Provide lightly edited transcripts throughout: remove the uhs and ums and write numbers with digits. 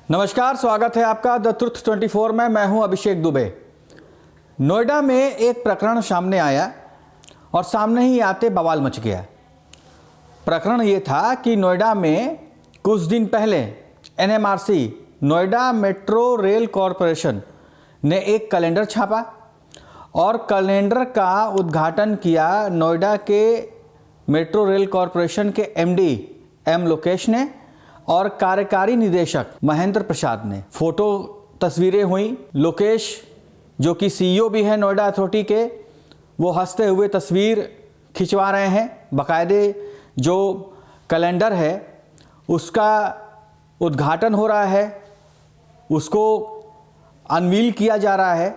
नमस्कार, स्वागत है आपका द ट्रुथ 24 में। मैं हूं अभिषेक दुबे। नोएडा में एक प्रकरण सामने आया और सामने ही आते बवाल मच गया। प्रकरण ये था कि नोएडा में कुछ दिन पहले NMRC Noida metro rail corporation ने एक कैलेंडर छापा और कैलेंडर का उद्घाटन किया नोएडा के मेट्रो रेल कॉरपोरेशन के एमडी एम लोकेश ने और कार्यकारी निदेशक महेंद्र प्रसाद ने। फोटो तस्वीरें हुई। लोकेश जो कि सीईओ भी है नोएडा अथॉरिटी के, वो हंसते हुए तस्वीर खिंचवा रहे हैं। बाकायदे जो कैलेंडर है उसका उद्घाटन हो रहा है, उसको अनवील किया जा रहा है।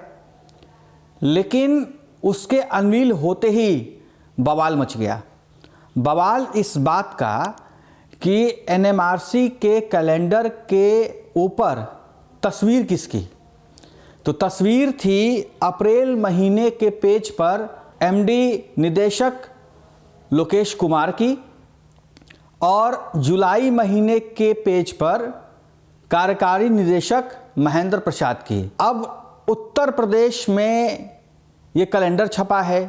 लेकिन उसके अनवील होते ही बवाल मच गया। बवाल इस बात का कि एनएमआरसी के कैलेंडर के ऊपर तस्वीर किसकी? तो तस्वीर थी अप्रैल महीने के पेज पर एमडी निदेशक लोकेश कुमार की और जुलाई महीने के पेज पर कार्यकारी निदेशक महेंद्र प्रसाद की। अब उत्तर प्रदेश में ये कैलेंडर छपा है,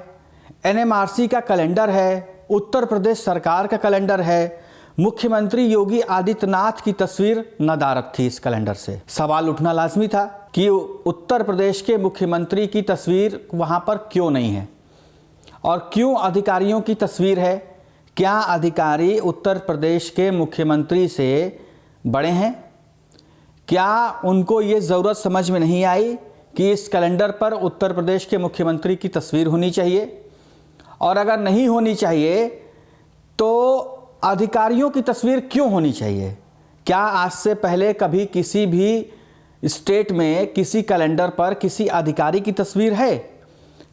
एनएमआरसी का कैलेंडर है, उत्तर प्रदेश सरकार का कैलेंडर है। मुख्यमंत्री योगी आदित्यनाथ की तस्वीर नदारद थी इस कैलेंडर से। सवाल उठना लाजमी था कि उत्तर प्रदेश के मुख्यमंत्री की तस्वीर वहां पर क्यों नहीं है और क्यों अधिकारियों की तस्वीर है। क्या अधिकारी उत्तर प्रदेश के मुख्यमंत्री से बड़े हैं? क्या उनको ये ज़रूरत समझ में नहीं आई कि इस कैलेंडर पर उत्तर प्रदेश के मुख्यमंत्री की तस्वीर होनी चाहिए? और अगर नहीं होनी चाहिए तो अधिकारियों की तस्वीर क्यों होनी चाहिए? क्या आज से पहले कभी किसी भी स्टेट में किसी कैलेंडर पर किसी अधिकारी की तस्वीर है?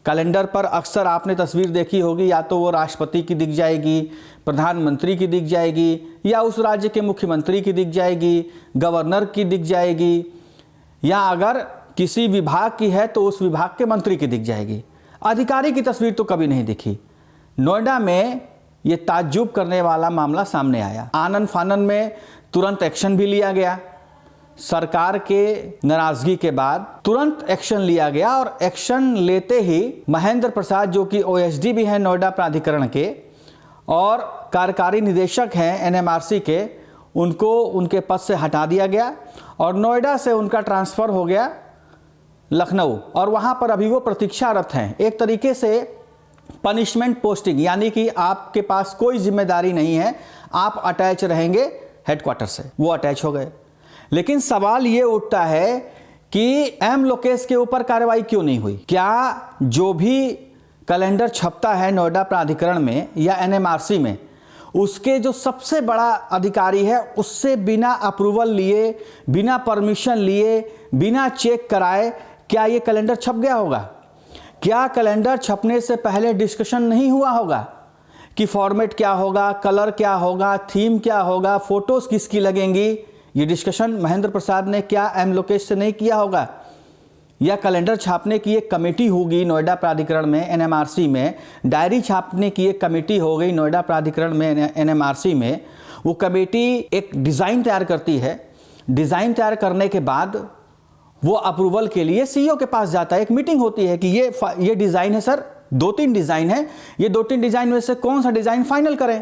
कैलेंडर पर अक्सर आपने तस्वीर देखी होगी, या तो वो राष्ट्रपति की दिख जाएगी, प्रधानमंत्री की दिख जाएगी, या उस राज्य के मुख्यमंत्री की दिख जाएगी, गवर्नर की दिख जाएगी, या अगर किसी विभाग की है तो उस विभाग के मंत्री की दिख जाएगी। अधिकारी की तस्वीर तो कभी नहीं दिखी। नोएडा में ये ताज्जुब करने वाला मामला सामने आया। आनन फानन में तुरंत एक्शन भी लिया गया। सरकार के नाराजगी के बाद तुरंत एक्शन लिया गया और एक्शन लेते ही महेंद्र प्रसाद जो कि ओएसडी भी हैं नोएडा प्राधिकरण के और कार्यकारी निदेशक हैं एनएमआरसी के, उनको उनके पद से हटा दिया गया और नोएडा से उनका ट्रांसफ़र हो गया लखनऊ और वहाँ पर अभी वो प्रतीक्षारत हैं। एक तरीके से पनिशमेंट पोस्टिंग, यानी कि आपके पास कोई जिम्मेदारी नहीं है, आप अटैच रहेंगे हेडक्वार्टर से। वो अटैच हो गए। लेकिन सवाल ये उठता है कि एम लोकेश के ऊपर कार्रवाई क्यों नहीं हुई? क्या जो भी कैलेंडर छपता है नोएडा प्राधिकरण में या एनएमआरसी में, उसके जो सबसे बड़ा अधिकारी है उससे बिना अप्रूवल लिए, बिना परमिशन लिए, बिना चेक कराए क्या ये कैलेंडर छप गया होगा? क्या कैलेंडर छपने से पहले डिस्कशन नहीं हुआ होगा कि फॉर्मेट क्या होगा, कलर क्या होगा, थीम क्या होगा, फोटोज किसकी लगेंगी? ये डिस्कशन महेंद्र प्रसाद ने क्या एम लोकेश से नहीं किया होगा? या कैलेंडर छापने की एक कमेटी होगी नोएडा प्राधिकरण में एनएमआरसी में, डायरी छापने की एक कमेटी हो गई नोएडा प्राधिकरण में एनएमआरसी में। वो कमेटी एक डिज़ाइन तैयार करती है। डिज़ाइन तैयार करने के बाद वो अप्रूवल के लिए सीईओ के पास जाता है। एक मीटिंग होती है कि ये डिज़ाइन है सर, 2-3 डिज़ाइन है, ये 2-3 डिज़ाइन में से कौन सा डिज़ाइन फाइनल करें।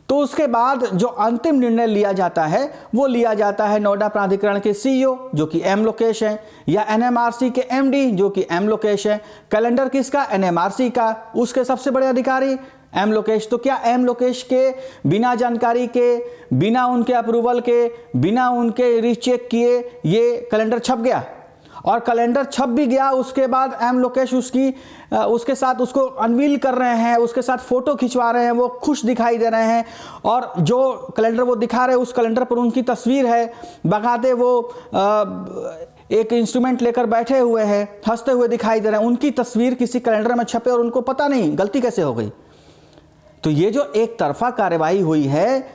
तो उसके बाद जो अंतिम निर्णय लिया जाता है वो लिया जाता है नोएडा प्राधिकरण के सीईओ जो कि एम लोकेश हैं, या एनएमआरसी के एमडी जो कि एम लोकेश हैं। कैलेंडर किसका? एनएमआरसी का। उसके सबसे बड़े अधिकारी एम लोकेश। तो क्या एम लोकेश के बिना जानकारी के, बिना उनके अप्रूवल के, बिना उनके रीचेक किए ये कैलेंडर छप गया? और कैलेंडर छप भी गया, उसके बाद एम लोकेश उसके साथ उसको अनवील कर रहे हैं, उसके साथ फोटो खिंचवा रहे हैं, वो खुश दिखाई दे रहे हैं और जो कैलेंडर वो दिखा रहे हैं उस कैलेंडर पर उनकी तस्वीर है। बकायदे वो एक इंस्ट्रूमेंट लेकर बैठे हुए हैं, हंसते हुए दिखाई दे रहे हैं। उनकी तस्वीर किसी कैलेंडर में छपे और उनको पता नहीं, गलती कैसे हो गई? तो ये जो एक तरफा कार्रवाई हुई है,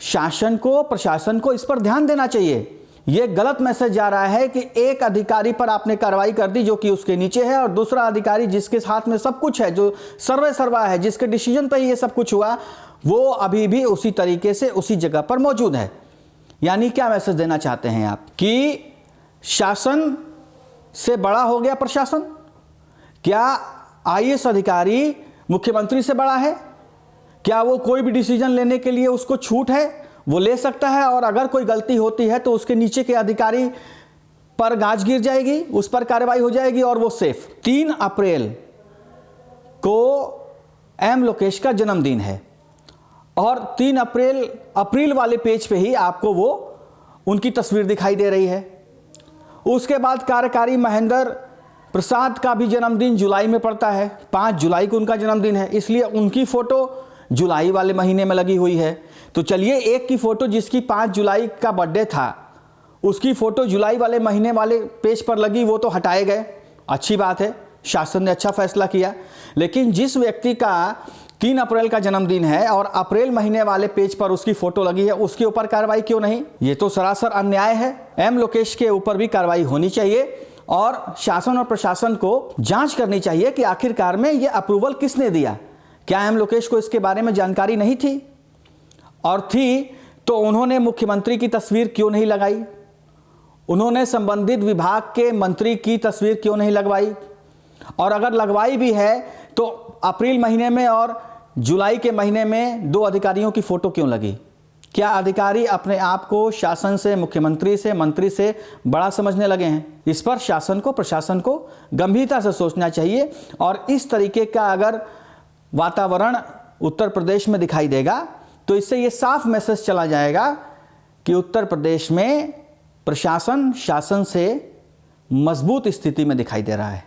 शासन को, प्रशासन को इस पर ध्यान देना चाहिए। ये गलत मैसेज जा रहा है कि एक अधिकारी पर आपने कार्रवाई कर दी जो कि उसके नीचे है, और दूसरा अधिकारी जिसके हाथ में सब कुछ है, जो सर्वे सर्वा है, जिसके डिसीजन पर ही ये सब कुछ हुआ, वो अभी भी उसी तरीके से उसी जगह पर मौजूद है। यानी क्या मैसेज देना चाहते हैं आप कि शासन से बड़ा हो गया प्रशासन? क्या आईएएस अधिकारी मुख्यमंत्री से बड़ा है? क्या वो कोई भी डिसीजन लेने के लिए उसको छूट है, वो ले सकता है, और अगर कोई गलती होती है तो उसके नीचे के अधिकारी पर गाज गिर जाएगी, उस पर कार्रवाई हो जाएगी और वो सेफ। 3 अप्रैल को एम लोकेश का जन्मदिन है और 3 अप्रैल वाले पेज पे ही आपको वो उनकी तस्वीर दिखाई दे रही है। उसके बाद कार्यकारी महेंद्र प्रसाद का भी जन्मदिन जुलाई में पड़ता है, 5 जुलाई को उनका जन्मदिन है, इसलिए उनकी फ़ोटो जुलाई वाले महीने में लगी हुई है। तो चलिए एक की फ़ोटो जिसकी 5 जुलाई का बर्थडे था, उसकी फ़ोटो जुलाई वाले महीने वाले पेज पर लगी, वो तो हटाए गए, अच्छी बात है, शासन ने अच्छा फैसला किया। लेकिन जिस व्यक्ति का 3 अप्रैल का जन्मदिन है और अप्रैल महीने वाले पेज पर उसकी फ़ोटो लगी है, उसके ऊपर कार्रवाई क्यों नहीं? ये तो सरासर अन्याय है। एम लोकेश के ऊपर भी कार्रवाई होनी चाहिए और शासन और प्रशासन को जांच करनी चाहिए कि आखिरकार में ये अप्रूवल किसने दिया। क्या एम लोकेश को इसके बारे में जानकारी नहीं थी? और थी तो उन्होंने मुख्यमंत्री की तस्वीर क्यों नहीं लगाई? उन्होंने संबंधित विभाग के मंत्री की तस्वीर क्यों नहीं लगवाई? और अगर लगवाई भी है तो अप्रैल महीने में और जुलाई के महीने में 2 अधिकारियों की फ़ोटो क्यों लगी? क्या अधिकारी अपने आप को शासन से, मुख्यमंत्री से, मंत्री से बड़ा समझने लगे हैं? इस पर शासन को, प्रशासन को गंभीरता से सोचना चाहिए। और इस तरीके का अगर वातावरण उत्तर प्रदेश में दिखाई देगा तो इससे ये साफ मैसेज चला जाएगा कि उत्तर प्रदेश में प्रशासन शासन से मजबूत स्थिति में दिखाई दे रहा है।